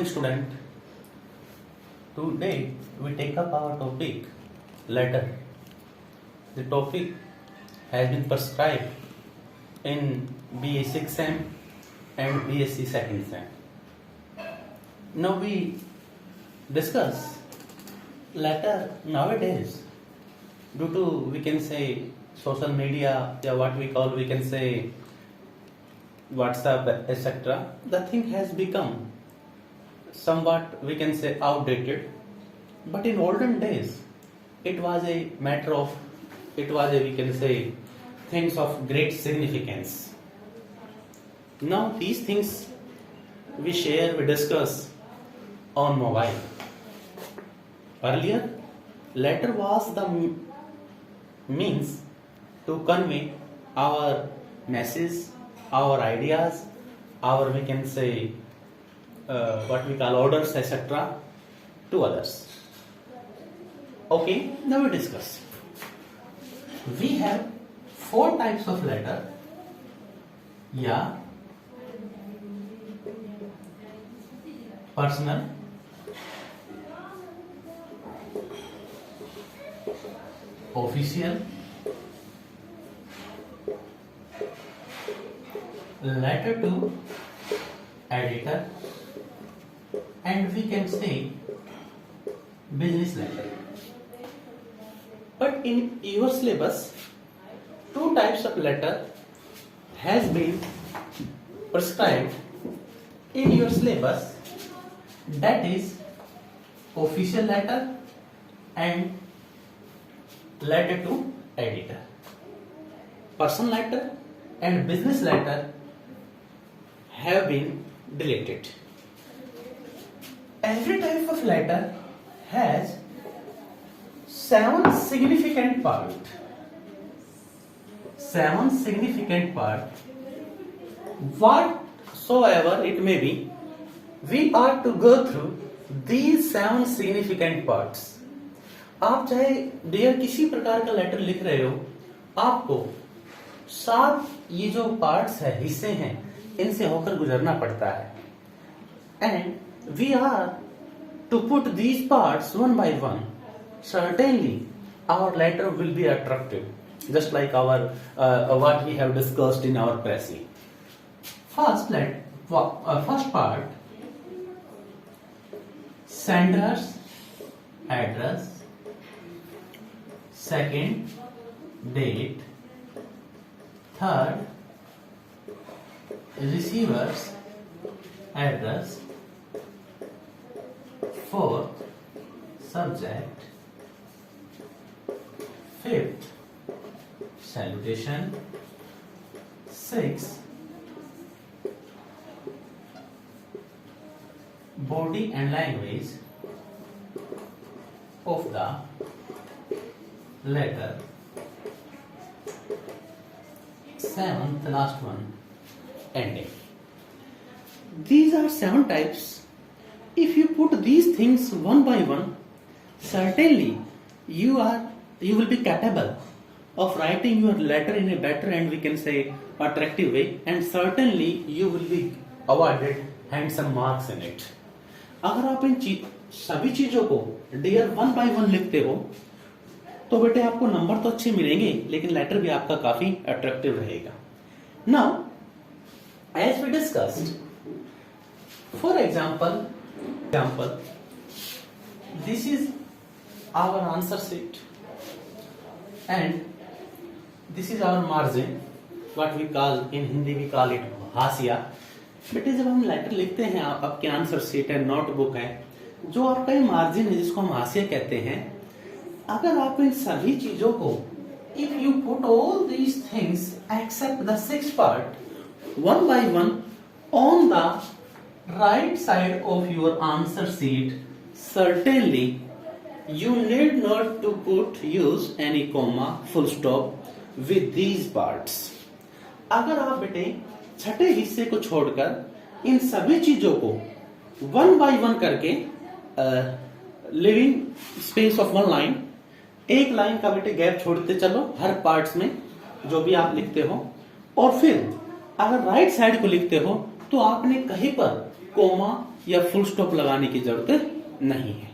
Student, today we take up our topic letter. The topic has been prescribed in BA 6 SEM and BSc 2nd SEM. Now we discuss letter nowadays due to we can say social media, what we can say WhatsApp, etc. The thing has become somewhat we can say outdated, but in olden days it was a matter of we can say things of great significance. Now these things we share, we discuss on mobile. Earlier letter was the means to convey our message, our ideas, our we can say what we call orders, etc. to others. Okay, now we discuss. We have 4 types of letter. Yeah, personal, official, letter to editor, and we can say business letter. But in your syllabus 2 types of letter has been prescribed in your syllabus, that is official letter and letter to editor. Personal letter and business letter have been deleted. Every type of letter has 7 significant parts. 7 significant parts. Whatsoever it may be, we are to go through these 7 significant parts. आप चाहे dear किसी प्रकार का letter लिख रहे हो, आपको 7 ये जो पार्ट्स है, हिस्से हैं, इनसे होकर गुजरना पड़ता है. And we are to put these parts one by one. Certainly our letter will be attractive, just like our what we have discussed in our pressing. First part, sender's address. Second, date. Third, receiver's address. Fourth, subject. Fifth, salutation. Sixth, body and language of the letter. Seventh, the last one, ending. These are 7 types. If you put these things one by one, certainly you will be capable of writing your letter in a better and we can say attractive way, and certainly you will be awarded handsome marks in it. अगर आप इन सभी चीजों को dear 1 by 1 लिखते हो तो बेटे आपको नंबर तो अच्छे मिलेंगे, लेकिन लेटर भी आपका काफी अट्रैक्टिव रहेगा. Now as we discussed, for example this is our answer sheet and this is our margin, what we call in Hindi we call it हाशिया. बेटे जब हम लेटर लिखते हैं, आपके आंसर शीट है, नोटबुक है, जो आपका ये मार्जिन है जिसको हम हाशिया कहते हैं, अगर आप इन सभी चीजों को if you put all these things except the 6th part one by one on the right side of your answer sheet, certainly you need not to use any comma, full stop with these parts. अगर आप बेटे छठे हिस्से को छोड़कर इन सभी चीजों को 1 by 1 करके लिविंग स्पेस ऑफ 1 लाइन, एक लाइन का बेटे गैप छोड़ते चलो हर पार्ट्स में जो भी आप लिखते हो, और फिर अगर राइट साइड को लिखते हो तो आपने कहीं पर कोमा या फुल स्टॉप लगाने की जरूरत नहीं है।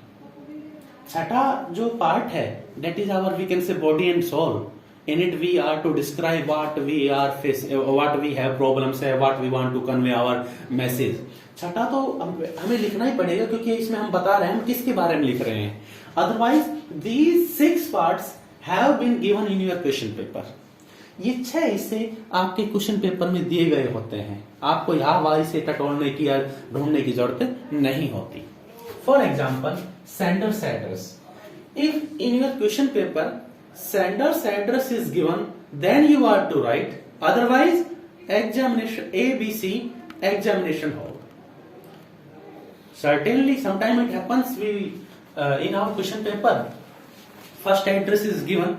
छठा जो पार्ट है that is our we can say body and soul. In it we are to describe what we are face, what we have problems है, what we want to convey our message. छठा तो हमें लिखना ही पड़ेगा क्योंकि इसमें हम बता रहे हैं हम किसके बारे में लिख रहे हैं। Otherwise these 6 parts have been given in your question paper. ये 6 हिस्से आपके क्वेश्चन पेपर में दिए गए होते हैं, आपको यहाँ वहां से टटोलने की या ढूंढने की जरूरत नहीं होती। For example sender's address. If in your question paper sender's address is given, then you are to write. Otherwise, examination ABC examination hall. Certainly, sometime it happens we in our question paper first address is given,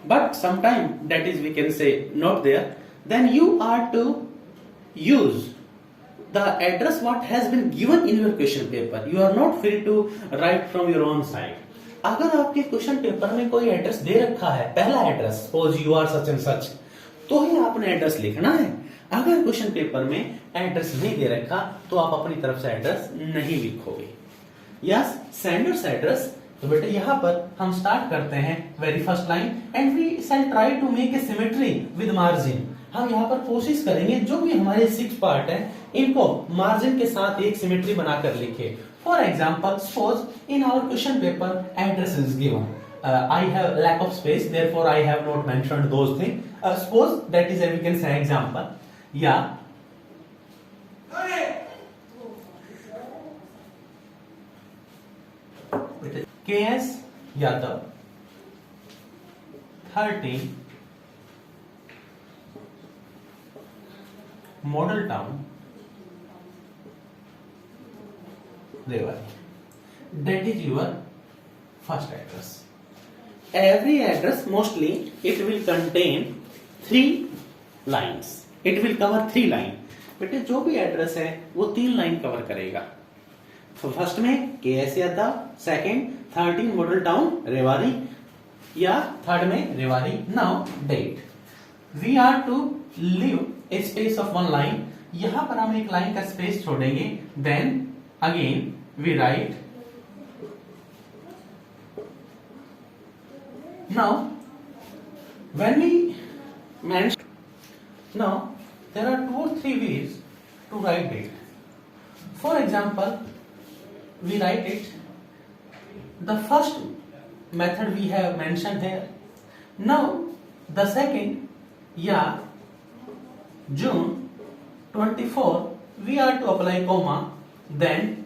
but sometime that is we can say not there. Then you are to use the address what has been given in your question paper. You are not free to write from your own side. अगर आपके question paper में कोई address दे रखा है, पहला address suppose you are such and such, तो ही आपने एड्रेस लिखना है। अगर क्वेश्चन पेपर में एड्रेस नहीं दे रखा तो आप अपनी तरफ से एड्रेस नहीं लिखोगे। Yes, sender's address. तो बेटे यहाँ पर हम स्टार्ट करते हैं very first line and we shall try to make a symmetry with margin. हम यहाँ पर कोशिश करेंगे जो भी हमारे 6 पार्ट है इनको मार्जिन के साथ एक सिमेट्री बनाकर लिखे। For example suppose in our question paper address is given, I have lack of space, therefore I have not mentioned those things. Suppose that is a we can say example. Yeah. KS Yadav 13 Model Town Rewari. That is your first address. Every address mostly it will contain 3 lines. It will cover 3 line. बेटे जो भी address है वो 3 line cover करेगा। तो first में KS Yadav, second 13 model town Rewari या third में Rewari. Now that we are to leave a space of 1 line. यहां पर हम एक लाइन का स्पेस छोड़ेंगे। Then again we write now when we mention now there are 2 or 3 ways to write it. For example, we write it the first method we have mentioned here. Now the second yeah June 24 we are to apply comma, then